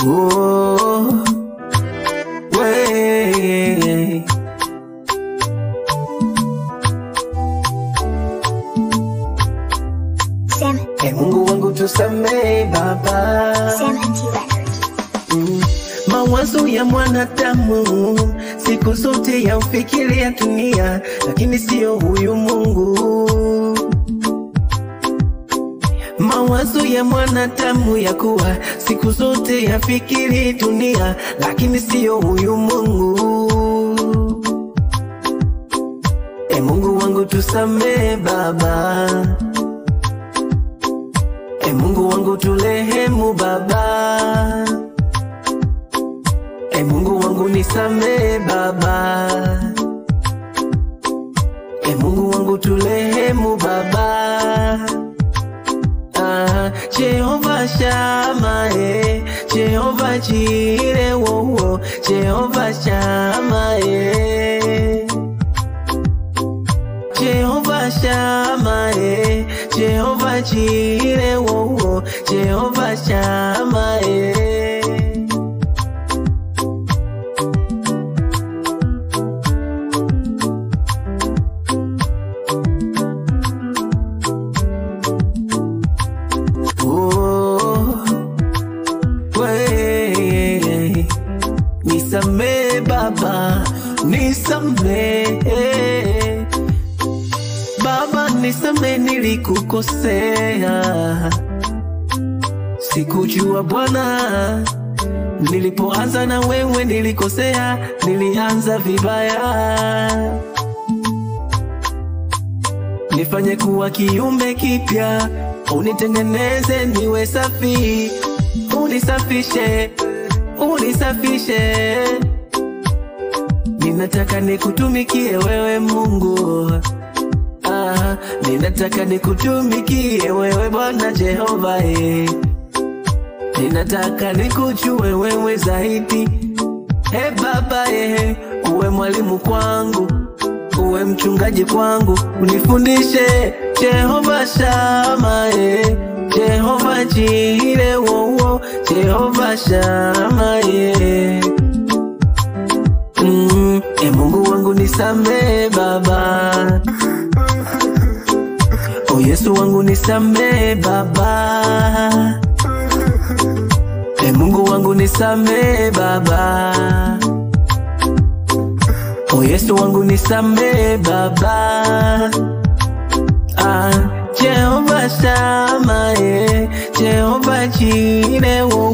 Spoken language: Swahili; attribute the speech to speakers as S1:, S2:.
S1: Oh, way. Mungu wangu tusamee Baba. Mawazo ya mwanadamu siku zote yaufikiria dunia, lakini sio huyu Mungu. Mawazo ya mwanadamu ya kuwa siku zote yafikiri dunia, lakini sio huyu Mungu. Mungu wangu tusamee Baba. Mungu wangu turehemu Baba. Mungu wangu nisamee Baba. Mungu wangu turehemu Baba. Jehovah Shammah, Jehovah Jireh, wo, Jehovah Shammah, Jehovah Shammah, Jehovah Jireh, wo, Jehovah Shammah. Nisamee Baba, nisamee Baba, nisamee nilikukosea. Sikujua Bwana, nilipoanza na wewe nilikosea, nilianza vibaya. Nifanye kuwa kiumbe kipya, unitengeneze niwe safi, unisafishe, unisafishe. Ninataka nikutumikie wewe Mungu. Ninataka nikutumikie wewe Bwana Jehova. Ninataka nikujue wewe zaidi. Baba, uwe mwalimu kwangu, uwe mchungaji kwangu, unifundishe. Jehovah Shammah, Jehovah Jireh, wo, Jehovah Shammah. Mungu wangu nisamee Baba. Yesu wangu nisamee Baba. Mungu wangu nisamee Baba. Yesu wangu nisamee Baba. Jehovah Shammah, Jehovah Jireh, wo,